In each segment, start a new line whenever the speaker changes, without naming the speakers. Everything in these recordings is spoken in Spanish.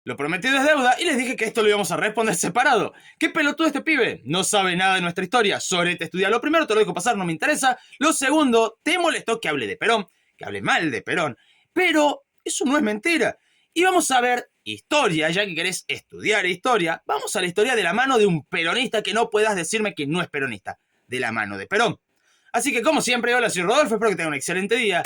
Lo prometido es deuda y les dije que esto lo íbamos a responder separado. ¿Qué pelotudo este pibe? No sabe nada de nuestra historia. Sorete estudia. Lo primero te lo dejo pasar, no me interesa. Lo segundo, te molestó que hable de Perón, que hable mal de Perón. Pero eso no es mentira. Y vamos a ver historia, ya que querés estudiar historia. Vamos a la historia de la mano de un peronista que no puedas decirme que no es peronista. De la mano de Perón. Así que como siempre, hola, soy Rodolfo, espero que tengan un excelente día.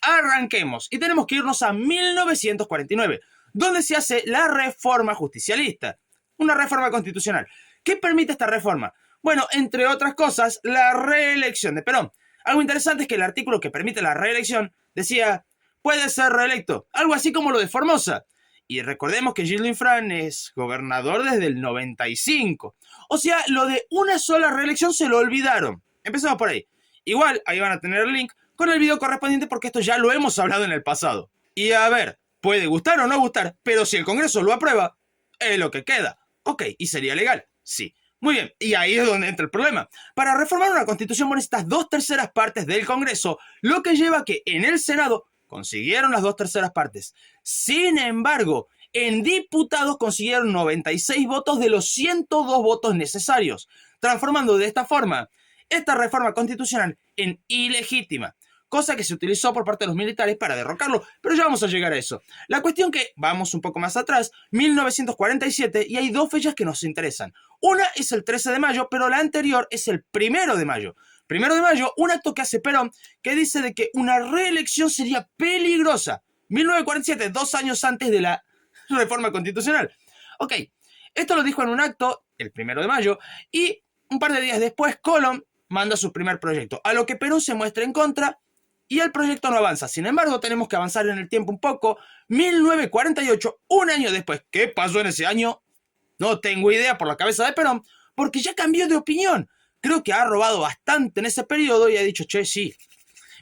Arranquemos. Y tenemos que irnos a 1949. Donde se hace la reforma justicialista, una reforma constitucional. ¿Qué permite esta reforma? Bueno, entre otras cosas, la reelección de Perón. Algo interesante es que el artículo que permite la reelección decía, puede ser reelecto, algo así como lo de Formosa. Y recordemos que Gildo Infran es gobernador desde el 95. O sea, lo de una sola reelección se lo olvidaron. Empezamos por ahí. Igual, ahí van a tener el link con el video correspondiente porque esto ya lo hemos hablado en el pasado. Y a ver, puede gustar o no gustar, pero si el Congreso lo aprueba, es lo que queda. Ok, ¿y sería legal? Sí. Muy bien, y ahí es donde entra el problema. Para reformar una constitución por estas 2/3 partes del Congreso, lo que lleva a que en el Senado consiguieron las 2/3 partes. Sin embargo, en diputados consiguieron 96 votos de los 102 votos necesarios, transformando de esta forma esta reforma constitucional en ilegítima, cosa que se utilizó por parte de los militares para derrocarlo, pero ya vamos a llegar a eso. La cuestión que, vamos un poco más atrás, 1947, y hay dos fechas que nos interesan. Una es el 13 de mayo, pero la anterior es el 1 de mayo. 1 de mayo, un acto que hace Perón que dice de que una reelección sería peligrosa. 1947, 2 años antes de la reforma constitucional. Ok, esto lo dijo en un acto, el 1 de mayo, y un par de días después, Colón manda su primer proyecto, a lo que Perón se muestra en contra y el proyecto no avanza. Sin embargo, tenemos que avanzar en el tiempo un poco. 1948, un año después. ¿Qué pasó en ese año? No tengo idea por la cabeza de Perón, porque ya cambió de opinión. Creo que ha robado bastante en ese periodo y ha dicho, che, sí,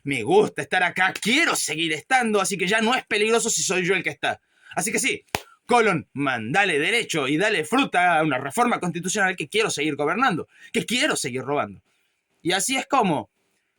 me gusta estar acá, quiero seguir estando, así que ya no es peligroso si soy yo el que está. Así que sí, Colón, mandale derecho y dale fruta a una reforma constitucional que quiero seguir gobernando, que quiero seguir robando. Y así es como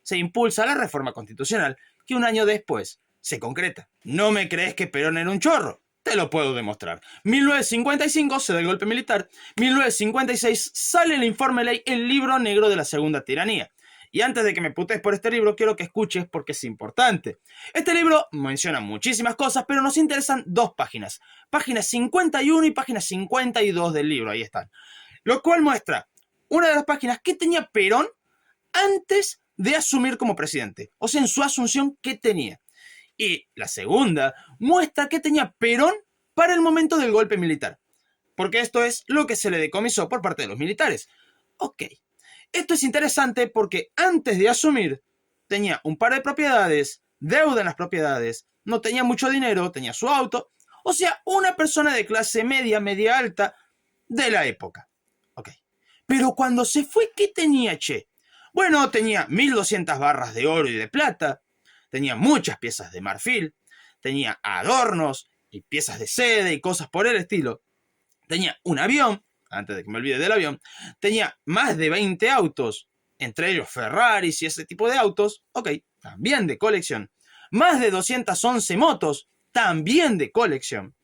se impulsa la reforma constitucional que un año después se concreta. ¿No me crees que Perón era un chorro? Te lo puedo demostrar. 1955 se da el golpe militar. 1956 sale el informe de ley El Libro Negro de la Segunda Tiranía. Y antes de que me putes por este libro, quiero que escuches porque es importante. Este libro menciona muchísimas cosas, pero nos interesan dos páginas. Páginas 51 y páginas 52 del libro, ahí están. Lo cual muestra una de las páginas que tenía Perón antes de asumir como presidente. O sea, en su asunción, ¿qué tenía? Y la segunda muestra que tenía Perón para el momento del golpe militar. Porque esto es lo que se le decomisó por parte de los militares. Ok. Esto es interesante porque antes de asumir tenía un par de propiedades, deuda en las propiedades, no tenía mucho dinero, tenía su auto. O sea, una persona de clase media, media alta de la época. Ok. Pero cuando se fue, ¿qué tenía, che? Bueno, tenía 1200 barras de oro y de plata, tenía muchas piezas de marfil, tenía adornos y piezas de seda y cosas por el estilo. Tenía un avión, antes de que me olvide del avión, tenía más de 20 autos, entre ellos Ferraris y ese tipo de autos, ok, también de colección. Más de 211 motos, también de colección.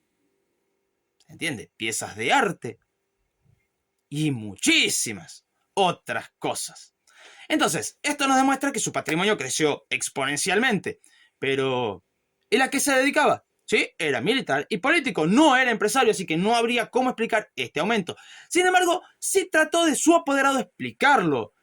¿Se entiende? Piezas de arte y muchísimas otras cosas. Entonces, esto nos demuestra que su patrimonio creció exponencialmente. Pero, ¿y a qué se dedicaba? Sí, era militar y político, no era empresario, así que no habría cómo explicar este aumento. Sin embargo, sí trató de su apoderado explicarlo.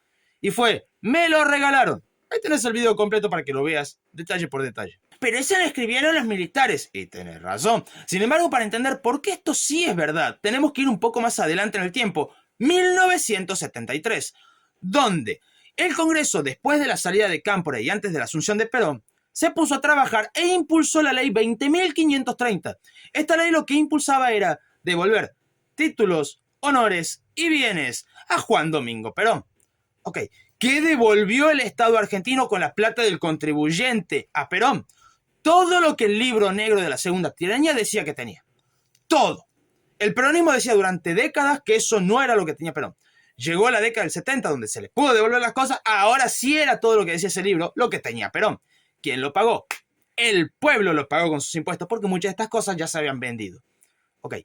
Y fue, me lo regalaron. Ahí tenés el video completo para que lo veas detalle por detalle. Pero ese lo escribieron los militares, y tenés razón. Sin embargo, para entender por qué esto sí es verdad, tenemos que ir un poco más adelante en el tiempo, 1973, donde el Congreso, después de la salida de Cámpora y antes de la asunción de Perón, se puso a trabajar e impulsó la ley 20.530. Esta ley lo que impulsaba era devolver títulos, honores y bienes a Juan Domingo Perón. Ok, ¿qué devolvió el Estado argentino con la plata del contribuyente a Perón? Todo lo que el libro negro de la Segunda Tiranía decía que tenía. Todo. El peronismo decía durante décadas que eso no era lo que tenía Perón. Llegó la década del 70 donde se le pudo devolver las cosas, ahora sí era todo lo que decía ese libro, lo que tenía Perón. ¿Quién lo pagó? El pueblo lo pagó con sus impuestos porque muchas de estas cosas ya se habían vendido. Ok.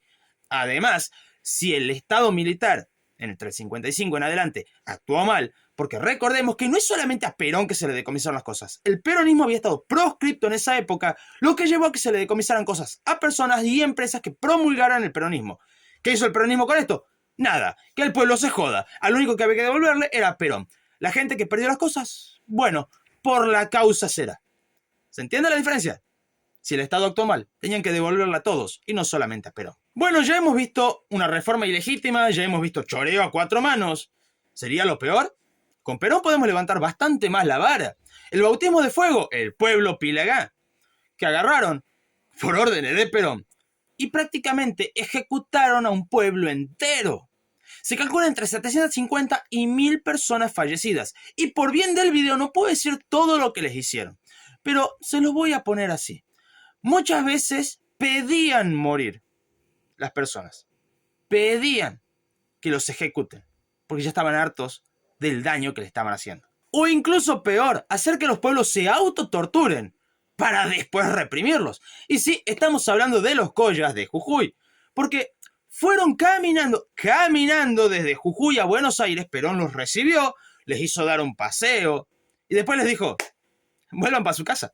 Además, si el Estado militar, entre el 55 en adelante, actuó mal, porque recordemos que no es solamente a Perón que se le decomisaron las cosas. El peronismo había estado proscripto en esa época, lo que llevó a que se le decomisaran cosas a personas y empresas que promulgaran el peronismo. ¿Qué hizo el peronismo con esto? Nada, que el pueblo se joda. Al único que había que devolverle era Perón. La gente que perdió las cosas, bueno, por la causa será. ¿Se entiende la diferencia? Si el Estado actuó mal, tenían que devolverla a todos, y no solamente a Perón. Bueno, ya hemos visto una reforma ilegítima, ya hemos visto choreo a 4 manos. ¿Sería lo peor? Con Perón podemos levantar bastante más la vara. El bautismo de fuego, el pueblo pilagá, que agarraron por órdenes de Perón y prácticamente ejecutaron a un pueblo entero. Se calcula entre 750 y 1000 personas fallecidas. Y por bien del video no puedo decir todo lo que les hicieron, pero se lo voy a poner así. Muchas veces pedían morir las personas. Pedían que los ejecuten, porque ya estaban hartos del daño que le estaban haciendo. O incluso peor, hacer que los pueblos se autotorturen para después reprimirlos. Y sí, estamos hablando de los collas de Jujuy, porque fueron caminando desde Jujuy a Buenos Aires. Perón los recibió, les hizo dar un paseo y después les dijo, vuelvan para su casa.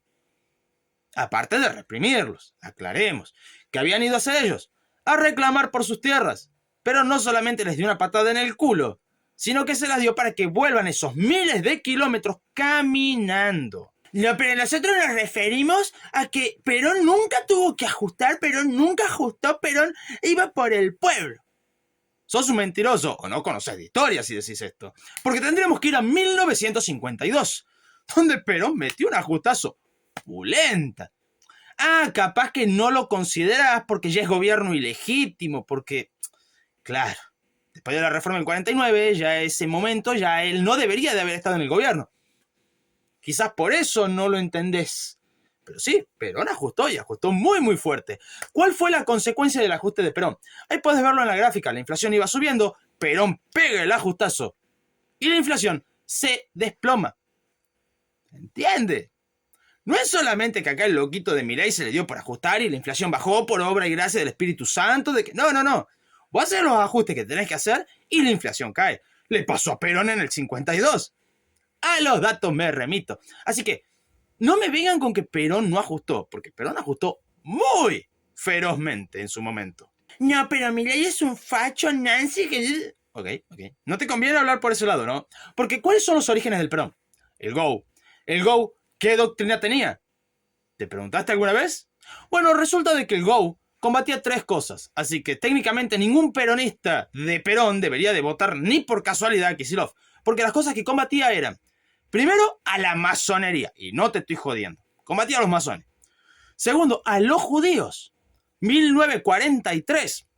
Aparte de reprimirlos, aclaremos, ¿qué habían ido a hacer ellos? A reclamar por sus tierras. Pero no solamente les dio una patada en el culo, sino que se las dio para que vuelvan esos miles de kilómetros caminando. No, pero nosotros nos referimos a que Perón nunca tuvo que ajustar, Perón nunca ajustó, Perón iba por el pueblo. Sos un mentiroso o no conoces de historia si decís esto. Porque tendríamos que ir a 1952, donde Perón metió un ajustazo pulenta. Ah, capaz que no lo considerás porque ya es gobierno ilegítimo, porque, claro, después de la reforma del 49, ya ese momento, ya él no debería de haber estado en el gobierno. Quizás por eso no lo entendés. Pero sí, Perón ajustó y ajustó muy muy fuerte. ¿Cuál fue la consecuencia del ajuste de Perón? Ahí puedes verlo en la gráfica, la inflación iba subiendo, Perón pega el ajustazo y la inflación se desploma. ¿Entiende? No es solamente que acá el loquito de Milei se le dio por ajustar y la inflación bajó por obra y gracia del Espíritu Santo, de que no. Vos haces los ajustes que tenés que hacer y la inflación cae. Le pasó a Perón en el 52. A los datos me remito. Así que no me vengan con que Perón no ajustó, porque Perón ajustó muy ferozmente en su momento. No, pero Milei es un facho, Nancy. Ok. No te conviene hablar por ese lado, ¿no? Porque ¿cuáles son los orígenes del Perón? El GO. El GO, ¿qué doctrina tenía? ¿Te preguntaste alguna vez? Bueno, resulta de que el GO combatía 3 cosas, así que técnicamente ningún peronista de Perón debería de votar ni por casualidad a Kicillof, porque las cosas que combatía eran, primero, a la masonería, y no te estoy jodiendo, combatía a los masones. Segundo, a los judíos, 1943,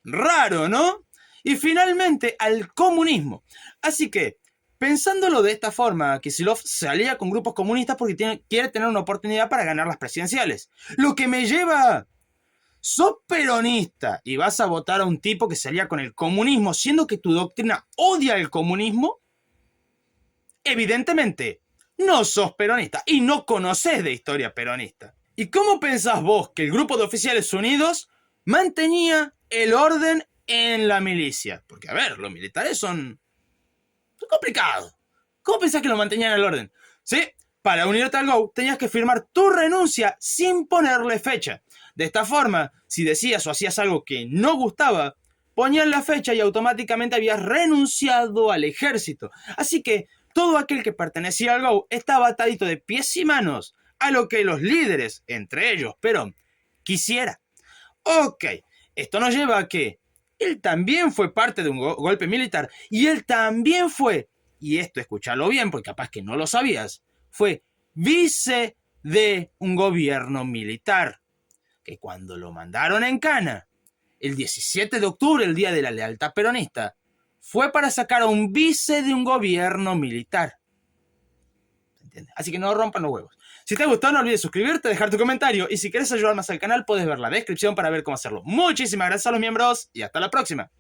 raro, ¿no? Y finalmente, al comunismo. Así que, pensándolo de esta forma, Kicillof se alía con grupos comunistas porque quiere tener una oportunidad para ganar las presidenciales. Lo que me lleva... ¿Sos peronista y vas a votar a un tipo que se alía con el comunismo, siendo que tu doctrina odia el comunismo? Evidentemente, no sos peronista y no conocés de historia peronista. ¿Y cómo pensás vos que el grupo de oficiales unidos mantenía el orden en la milicia? Porque, a ver, los militares son complicados. ¿Cómo pensás que lo mantenían el orden? ¿Sí? Para unirte al GO tenías que firmar tu renuncia sin ponerle fecha. De esta forma, si decías o hacías algo que no gustaba, ponían la fecha y automáticamente habías renunciado al ejército. Así que todo aquel que pertenecía al GO estaba atadito de pies y manos a lo que los líderes, entre ellos Perón, quisiera. Ok, esto nos lleva a que él también fue parte de un golpe militar y él también fue, y esto escúchalo bien porque capaz que no lo sabías, fue vice de un gobierno militar, que cuando lo mandaron en cana, el 17 de octubre, el día de la lealtad peronista, fue para sacar a un vice de un gobierno militar. ¿Entiendes? Así que no rompan los huevos. Si te gustó, no olvides suscribirte, dejar tu comentario, y si quieres ayudar más al canal, puedes ver la descripción para ver cómo hacerlo. Muchísimas gracias a los miembros, y hasta la próxima.